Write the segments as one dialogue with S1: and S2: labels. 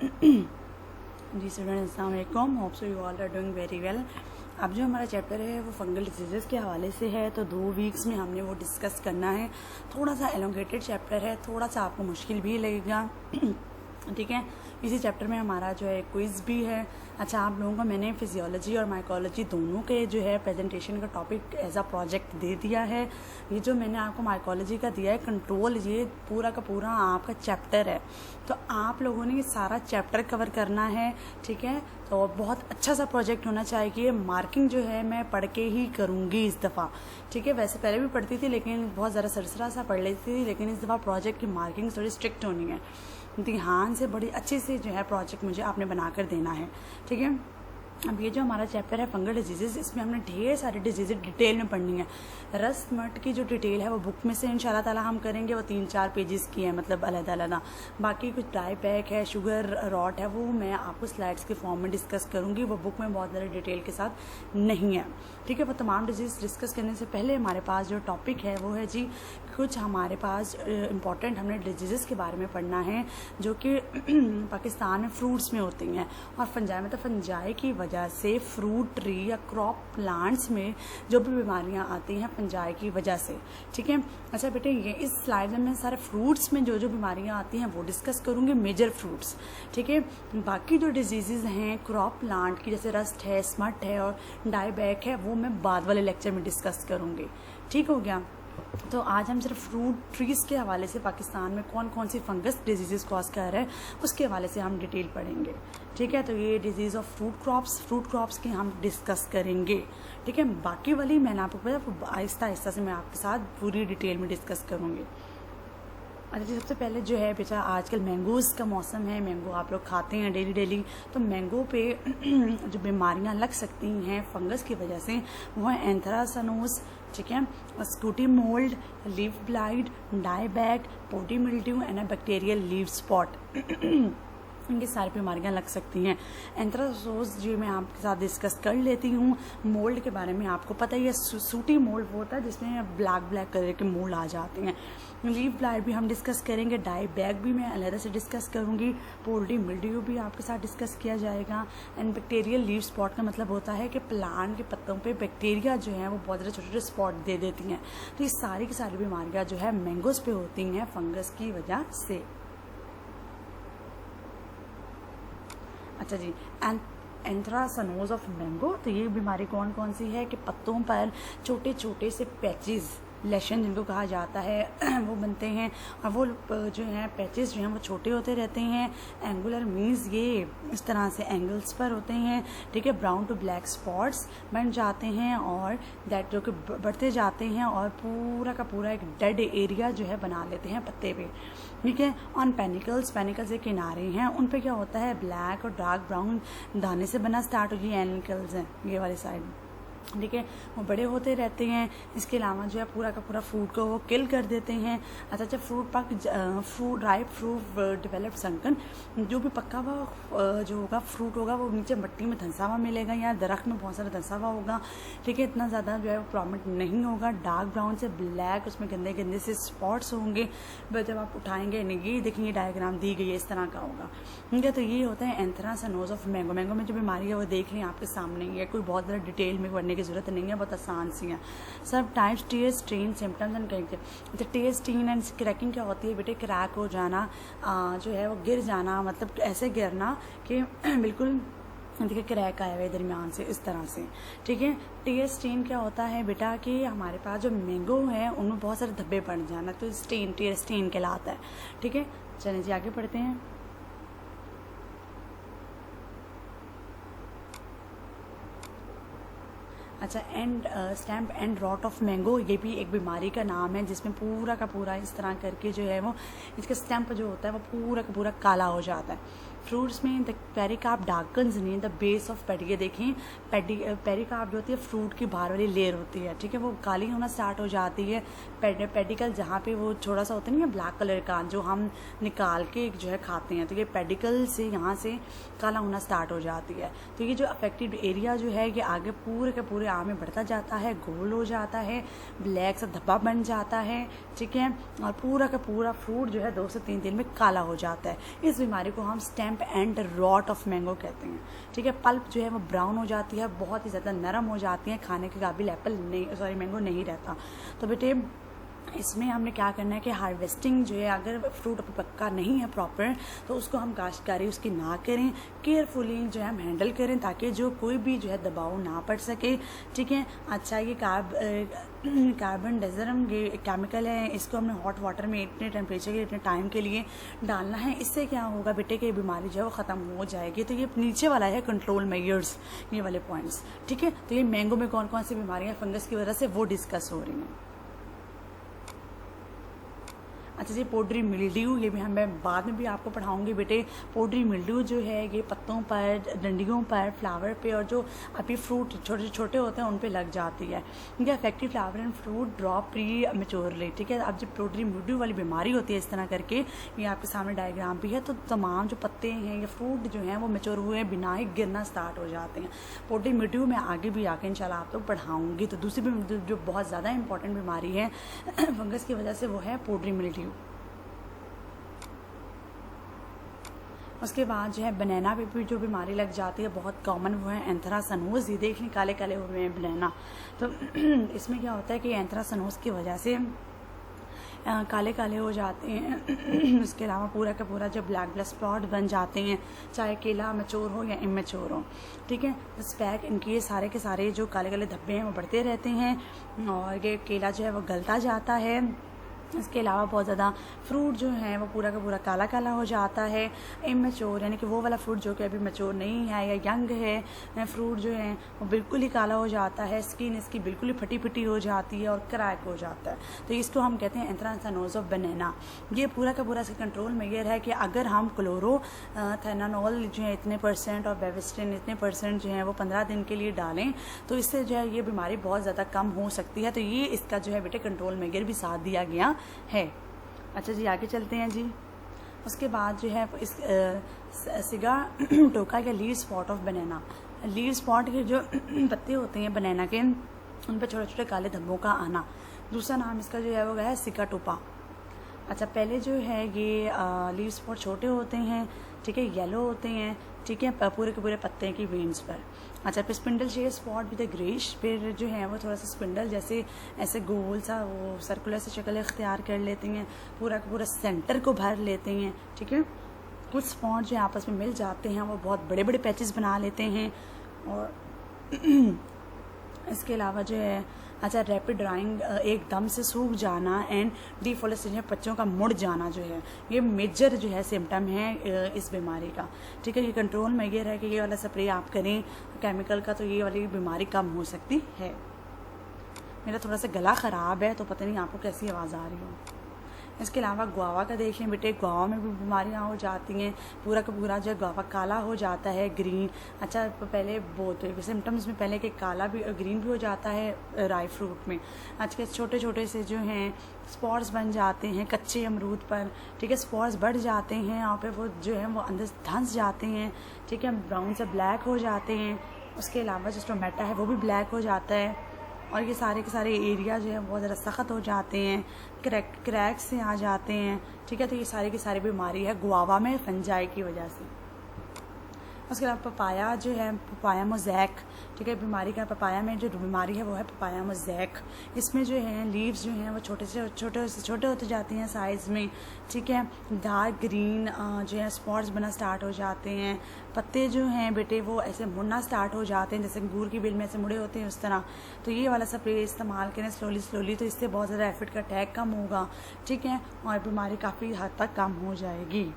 S1: जी student, अस्सलाम वालेकुम। Hope so you all are doing very well. अब जो हमारा चैप्टर है वो फंगल डिजीज़ के हवाले से है, तो 2 वीक्स में हमने वो डिस्कस करना है। थोड़ा सा एलोंगेटेड चैप्टर है, थोड़ा सा आपको मुश्किल भी लगेगा। ठीक है, इसी चैप्टर में हमारा जो है क्विज़ भी है। अच्छा, आप लोगों को मैंने फिजियोलॉजी और माइकोलॉजी दोनों के जो है प्रेजेंटेशन का टॉपिक एज अ प्रोजेक्ट दे दिया है। ये जो मैंने आपको माइकोलॉजी का दिया है कंट्रोल, ये पूरा का पूरा आपका चैप्टर है, तो आप लोगों ने ये सारा चैप्टर कवर करना है। ठीक है, तो बहुत अच्छा सा प्रोजेक्ट होना चाहिए। मार्किंग जो है मैं पढ़ के ही करूँगी इस दफ़ा। ठीक है, वैसे पहले भी पढ़ती थी लेकिन बहुत ज़्यादा सरसरा सा पढ़ लेती थी, लेकिन इस दफ़ा प्रोजेक्ट की मार्किंग थोड़ी स्ट्रिक्ट होनी है। ध्यान से बड़ी अच्छे से जो है प्रोजेक्ट मुझे आपने बना कर देना है। ठीक है, अब ये जो हमारा चैप्टर है फंगल डिजीज़, इसमें हमने ढेर सारी डिजीज़ डिटेल में पढ़नी है। रस मट की जो डिटेल है वो बुक में से इंशाल्लाह ताला हम करेंगे, वो 3-4 पेजेस की है, मतलब अलग-अलग। बाकी कुछ डाई पैक है, शुगर रॉट है, वो मैं आपको स्लाइड्स के फॉर्म में डिस्कस करूँगी, वो बुक में बहुत ज़्यादा डिटेल के साथ नहीं है। ठीक है, वो तमाम डिजीज़ डिस्कस करने से पहले हमारे पास जो टॉपिक है वो है जी कुछ हमारे पास इम्पॉर्टेंट हमने डिजीज़ के बारे में पढ़ना है जो कि पाकिस्तान में फ्रूट्स में होती हैं, और फंजाई मतलब फंजाई की वजह से फ्रूट ट्री या क्रॉप प्लांट्स में जो भी बीमारियां आती हैं फंजाई की वजह से। ठीक है, अच्छा बेटे, ये इस स्लाइड में मैं सारे फ्रूट्स में जो जो बीमारियां आती हैं वो डिस्कस करूँगी, मेजर फ्रूट्स। ठीक है, बाकी जो डिजीज़ हैं क्रॉप प्लांट की, जैसे रस्ट है, स्मट है और डायबैक है, वो मैं बाद वाले लेक्चर में डिस्कस करूँगी। ठीक हो गया। तो आज हम सिर्फ फ्रूट ट्रीज़ के हवाले से पाकिस्तान में कौन कौन सी फंगस डिजीज़ कॉज कर रहा है उसके हवाले से हम डिटेल पढ़ेंगे। ठीक है, तो ये डिजीज़ ऑफ फ्रूट क्रॉप्स की हम डिस्कस करेंगे। ठीक है, बाकी वाली मैंने आपको पता आहिस्ता आहिस्ता से मैं आपके साथ पूरी डिटेल में डिस्कस करूँगी। अच्छा जी, सबसे पहले जो है बेटा, आजकल मैंगोज़ का मौसम है, मैंगो आप लोग खाते हैं डेली, तो मैंगो पे जो बीमारियां लग सकती हैं फंगस की वजह से वो है एंथ्रासनोज, ठीक है, sooty mould, leaf blight, dieback, powdery mildew and bacterial leaf spot. इनकी सारी बीमारियां लग सकती हैं। एंथ्रासोज जो मैं आपके साथ डिस्कस कर लेती हूँ। मोल्ड के बारे में आपको पता ही है, सूटी मोल्ड वो होता है जिसमें ब्लैक कलर के मोल्ड आ जाते हैं। लीफ ब्लाइट भी हम डिस्कस करेंगे, डायबैक भी मैं अलग से डिस्कस करूँगी, पोडी मिल्ड्यू भी आपके साथ डिस्कस किया जाएगा। एंड बैक्टीरियल लीफ स्पॉट का मतलब होता है कि प्लांट के पत्तों पे बैक्टीरिया जो है वो बहुत ज़्यादा छोटे छोटे स्पॉट दे देती हैं। तो ये सारी की सारी बीमारियाँ जो है मैंगोज़ पे होती हैं फंगस की वजह से। अच्छा जी, एंथ्रासनोज ऑफ मैंगो, तो ये बीमारी कौन कौन सी है कि पत्तों पर छोटे छोटे से पैचेस, लेशन जिनको कहा जाता है वो बनते हैं, और वो जो है पैचेस जो हैं वो छोटे होते रहते हैं। एंगुलर मीन्स ये इस तरह से एंगल्स पर होते हैं। ठीक है, ब्राउन टू ब्लैक स्पॉट्स बन जाते हैं और दैट जो कि बढ़ते जाते हैं और पूरा का पूरा एक डेड एरिया जो है बना लेते हैं पत्ते पे। ठीक है, ऑन पेनिकल्स के किनारे हैं, उन पे क्या होता है ब्लैक और डार्क ब्राउन दाने से बना स्टार्ट हो, ये एनिकल्स हैं ये वाली साइड। ठीक है, वो बड़े होते रहते हैं। इसके अलावा जो है पूरा का पूरा फ्रूट को वो किल कर देते हैं। अच्छा, जब fruit ripe fruit develop sunken, जो भी पक्का हुआ जो होगा फ्रूट होगा वो नीचे मिट्टी में धंसा हुआ मिलेगा या दरख्त में बहुत सारा धंसा हुआ होगा। ठीक है, इतना ज़्यादा जो है वो प्रॉमिनेंट नहीं होगा, डार्क ब्राउन से ब्लैक, उसमें गंदे गंदे से स्पॉट्स होंगे। बट जब आप उठाएंगे ये देखेंगे डायग्राम दी गई है, इस तरह का होगा। ठीक है, तो ये होता है एंथ्रासनोज ऑफ मैंगो। मैंगो में जो बीमारी है वो देख लें आपके सामने ही है, कोई बहुत ज़्यादा डिटेल में पढ़ने की जरूरत नहीं है, बहुत आसान सी है। सब types tear strain symptoms and correct. तो टीयर स्ट्रेन एंड क्रैकिंग क्या होती है बेटे? क्रैक हो जाना, जो है वो गिर जाना, मतलब ऐसे गिरना कि बिल्कुल देखिए क्रैक आया हुआ है दरमियान से, इस तरह से। ठीक है, टीयर स्टेन क्या होता है बेटा कि हमारे पास जो मैंगो है उनमें बहुत सारे धब्बे पड़ जाना, तो टीयर स्टेन कहलाता है। ठीक है, चलिए जी आगे पढ़ते हैं। अच्छा, stamp and rot of mango, ये भी एक बीमारी का नाम है जिसमें पूरा का पूरा इस तरह करके जो है वो इसका स्टैम्प जो होता है वो पूरा का पूरा काला हो जाता है। फ्रूट्स में द पेरिकार्प डार्कन्स नहीं द बेस ऑफ पेडिके, देखें पेरिकार्प जो होती है फ्रूट की बाहर वाली लेयर होती है। ठीक है, वो काली होना स्टार्ट हो जाती है। पेडिकल जहाँ पे वो थोड़ा सा होता है ना ब्लैक कलर का जो हम निकाल के जो है खाते हैं, तो ये पेडिकल से यहाँ से काला होना स्टार्ट हो जाती है। तो ये जो अफेक्टेड एरिया जो है ये आगे पूरे के पूरे आम में बढ़ता जाता है, गोल हो जाता है, ब्लैक सा धब्बा बन जाता है। ठीक है, और पूरा का पूरा फ्रूट जो है 2 से 3 दिन में काला हो जाता है। इस बीमारी को हम stem ramp and rot of mango कहते हैं। ठीक है, पल्प जो है वो ब्राउन हो जाती है, बहुत ही ज़्यादा नरम हो जाती है, खाने के काबिल एप्पल नहीं, सॉरी मैंगो नहीं रहता। तो बेटे इसमें हमने क्या करना है कि हार्वेस्टिंग जो है, अगर फ्रूट पक्का नहीं है प्रॉपर, तो उसको हम काश्तकारी उसकी ना करें, केयरफुली जो है हम हैंडल करें, ताकि जो कोई भी जो है दबाव ना पड़ सके। ठीक है, अच्छा ये कार्बन डेजरम ये केमिकल है, इसको हमने हॉट वाटर में इतने टेम्परेचर के इतने टाइम के लिए डालना है। इससे क्या होगा बेटे कि बीमारी जो है वो ख़त्म हो जाएगी। तो ये नीचे वाला है कंट्रोल मेजर्स, ये वाले पॉइंट्स। ठीक है, तो ये मैंगो में कौन कौन सी बीमारियाँ फंगस की वजह से वो डिस्कस हो रही हैं। अच्छा जी, पोड्री मिल्ड्यू, ये भी मैं बाद में भी आपको पढ़ाऊंगी बेटे। पोड्री मिल्ड्यू जो है ये पत्तों पर, डंडियों पर, फ्लावर पे और जो अभी फ्रूट छोटे छोटे होते हैं उन पे लग जाती है। ठीक है, effective flower and fruit drop pre maturely. ठीक है, अब जब पोड्री मिल्ड्यू वाली बीमारी होती है इस तरह करके, ये आपके सामने डायग्राम भी है, तो तमाम जो पत्ते हैं या फ्रूट जो हैं वो मेच्योर हुए बिना ही गिरना स्टार्ट हो जाते हैं। पोड्री मिल्ड्यू मैं आगे भी आके इंशाल्लाह आपको पढ़ाऊँगी। तो दूसरी भी जो बहुत ज़्यादा इंपॉर्टेंट बीमारी है फंगस की वजह से वो है पोड्री मिल्ड्यू। उसके बाद जो है बनाना पे भी जो बीमारी लग जाती है बहुत कॉमन, वो है एंथ्रासनोज। ये देख लें काले काले हुए हैं बनाना। तो इसमें क्या होता है कि एंथ्रासनोज की वजह से काले काले हो जाते हैं। इसके अलावा पूरा का पूरा जो ब्लैक ब्लड स्पॉट बन जाते हैं, चाहे केला मैच्योर हो या इमैच्योर हो। ठीक है, स्पैक इनके सारे के सारे जो काले काले धब्बे हैं वो बढ़ते रहते हैं और ये केला जो है वो गलता जाता है। इसके अलावा बहुत ज़्यादा फ्रूट जो है वो पूरा का पूरा काला काला हो जाता है। इमैच्योर यानी कि वो वाला फ्रूट जो कि अभी मैच्योर नहीं है या यंग है फ्रूट जो है वो बिल्कुल ही काला हो जाता है, स्किन इसकी बिल्कुल ही फटी फटी हो जाती है और क्रैक हो जाता है। तो इसको हम कहते हैं एंथ्रासनोज ऑफ बनाना। ये पूरा का पूरा इसका कंट्रोल मेजर है कि अगर हम क्लोरोथेनानोल जो है इतने % और बेविस्टिन इतने % जो है वो 15 दिन के लिए डालें, तो इससे जो है ये बीमारी बहुत ज़्यादा कम हो सकती है। तो ये इसका जो है बेटे कंट्रोल मेजर भी साथ दिया गया है। अच्छा जी, आगे चलते हैं जी। उसके बाद जो है इस सिगार टोका या lead spot of banana. Lead spot के जो पत्ते होते हैं बनाना के, उन पर छोटे छोटे काले धब्बों का आना। दूसरा नाम इसका जो है वो है सिकाटोपा। अच्छा, पहले जो है ये लीव स्पॉट छोटे होते हैं, ठीक है, येलो होते हैं, ठीक है, पूरे के पूरे पत्ते की वेन्स पर। अच्छा, फिर spindle shape spot with greyish, फिर जो है वो थोड़ा सा स्पिंडल जैसे ऐसे गोल सा वो सर्कुलर से शक्ल इख्तियार कर लेते हैं, पूरा का पूरा सेंटर को भर लेते हैं। ठीक है, कुछ स्पॉट जो आपस में मिल जाते हैं वो बहुत बड़े बड़े पैचेस बना लेते हैं। और इसके अलावा जो है अच्छा रैपिड ड्राइंग, एकदम से सूख जाना एंड डिफॉरेस्टेशन, बच्चों का मुड़ जाना जो है ये मेजर जो है सिम्टम है इस बीमारी का। ठीक है, ये कंट्रोल मेजर है कि ये वाला स्प्रे आप करें केमिकल का, तो ये वाली बीमारी कम हो सकती है। मेरा थोड़ा सा गला ख़राब है तो पता नहीं आपको कैसी आवाज़ आ रही हो। इसके अलावा गुआवा का देख लें बेटे, गुआवा में भी बीमारियां हो जाती हैं, पूरा का पूरा जो गुआवा काला हो जाता है, ग्रीन। अच्छा, पहले बहुत सिम्टम्स में पहले के काला भी ग्रीन भी हो जाता है ड्राई फ्रूट में। आज के छोटे छोटे से जो हैं स्पॉट्स बन जाते हैं कच्चे अमरूद पर। ठीक है, स्पॉट्स बढ़ जाते हैं और फिर वो जो है वो अंदर धंस जाते हैं। ठीक है, ब्राउन से ब्लैक हो जाते हैं। उसके अलावा जो टोमेटो है वो भी ब्लैक हो जाता है और ये सारे के सारे एरिया जो है बहुत ज़्यादा सख्त हो जाते हैं, क्रैक से आ जाते हैं। ठीक है, तो ये सारी की सारी बीमारी है गुआवा में फंजाई की वजह से। उसके अलावा पपाया जो है, पपाया मोज़ैक, ठीक है, बीमारी का पपाया में जो बीमारी है वो है पपाया मोज़ैक। इसमें जो है लीव्स जो हैं वो छोटे से छोटे होते जाते हैं साइज़ में। ठीक है, डार्क ग्रीन जो है स्पॉट्स बनना स्टार्ट हो जाते हैं। पत्ते जो हैं बेटे वो ऐसे मुड़ना स्टार्ट हो जाते हैं, जैसे अंगूर की बेल में ऐसे मुड़े होते हैं उस तरह। तो ये वाला स्प्रे इस्तेमाल करें स्लोली, तो इससे बहुत ज़्यादा एफिड का अटैक कम होगा। ठीक है, और बीमारी काफ़ी हद तक कम हो जाएगी।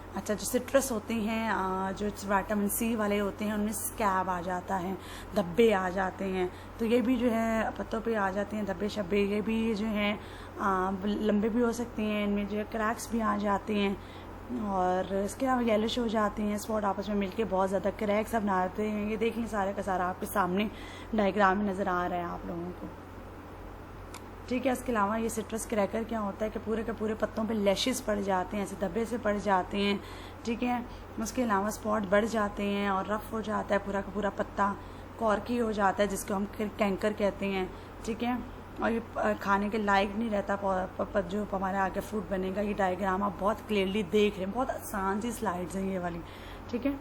S1: अच्छा, जो सिट्रस होते हैं, जो विटामिन C वाले होते हैं, उनमें स्कैब आ जाता है, धब्बे आ जाते हैं। तो ये भी जो है पत्तों पे आ जाते हैं धब्बे शब्बे। ये भी जो हैं लंबे भी हो सकते हैं, इनमें जो है क्रैक्स भी आ जाते हैं और इसके अलावा येलोश हो जाते हैं। स्पॉट आपस में मिलके बहुत ज़्यादा क्रैक्स अब बनाते हैं। ये देखें सारे का सारा आपके सामने डायग्राम में नज़र आ रहा है आप लोगों को। ठीक है, इसके अलावा ये सिट्रस क्रैकर क्या होता है कि पूरे के पूरे पत्तों पे लैशेस पड़ जाते हैं, ऐसे धब्बे से पड़ जाते हैं। ठीक है, उसके अलावा स्पॉट बढ़ जाते हैं और रफ हो जाता है पूरा का पूरा पत्ता, कॉर्की हो जाता है जिसको हम कैंकर कहते हैं। ठीक है, और ये खाने के लायक नहीं रहता जो हमारे आगे फ्रूट बनेगा। ये डायग्राम आप बहुत क्लियरली देख रहे हैं, बहुत आसान सी स्लाइड्स हैं ये वाली, ठीक है।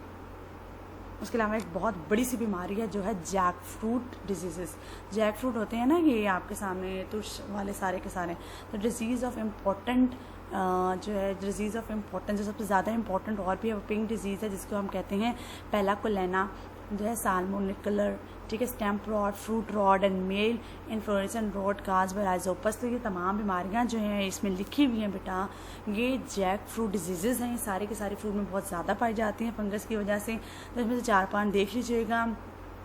S1: उसके अलावा एक बहुत बड़ी सी बीमारी है जो है jackfruit disease. Jackfruit होते हैं ना, ये आपके सामने तुष वाले सारे के सारे। तो डिजीज़ ऑफ इम्पोर्टेंट जो है डिजीज़ ऑफ इम्पोर्टेंस, जो सबसे ज़्यादा इम्पोर्टेंट और भी है वो पिंक डिजीज़ है, जिसको हम कहते हैं पेलाकोलेना, जो है साल्मोनिकुलर, ठीक है, stem rot, fruit rot and male inflorescence rot cause by Rhizopus. तो ये तमाम बीमारियां जो हैं इसमें लिखी हुई हैं बेटा, ये जैक फ्रूट डिजीज़ हैं। ये सारे के सारे फ्रूट में बहुत ज़्यादा पाई जाती हैं फंगस की वजह से। तो इसमें से 4-5 देख लीजिएगा।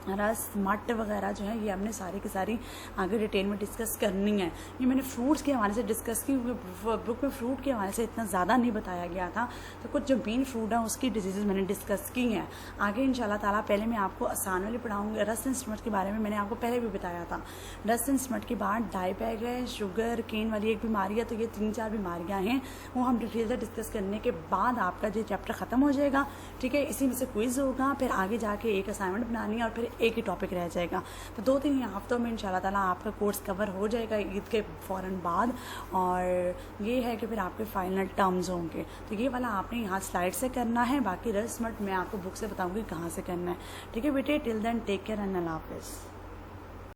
S1: रस, मट वगैरह जो है ये हमने सारी की सारी आगे डिटेल में डिस्कस करनी है। ये मैंने फ्रूट्स के हवाले से डिस्कस की, बुक में फ्रूट के हवाले से इतना ज़्यादा नहीं बताया गया था। तो कुछ जो मेन फ्रूट है उसकी डिजीज़ मैंने डिस्कस की हैं। आगे इंशाल्लाह ताला पहले मैं आपको आसान वाली पढ़ाऊँगी। रस्ट एंड स्टमट के बारे में मैंने आपको पहले भी बताया था। रस्ट एंड स्टमट के बाद डायबैग है, शुगर केन वाली एक बीमारी है। तो ये 3-4 बीमारियाँ हैं, वो हम डिटेल से डिस्कस करने के बाद आपका ये चैप्टर ख़त्म हो जाएगा, ठीक है। इसी में से क्विज़ होगा, फिर आगे जाके एक असाइनमेंट बनानी है और फिर एक ही टॉपिक रह जाएगा। तो 2-3 हफ्तों में इंशाल्लाह ताला आपका कोर्स कवर हो जाएगा ईद के फ़ौरन बाद। और ये है कि फिर आपके फाइनल टर्म्स होंगे। तो ये वाला आपने यहाँ स्लाइड से करना है, बाकी रस्म मैं आपको बुक से बताऊँगी कहाँ से करना है, ठीक है बेटे। Till then take care and अल्लाह हाफ़िज़।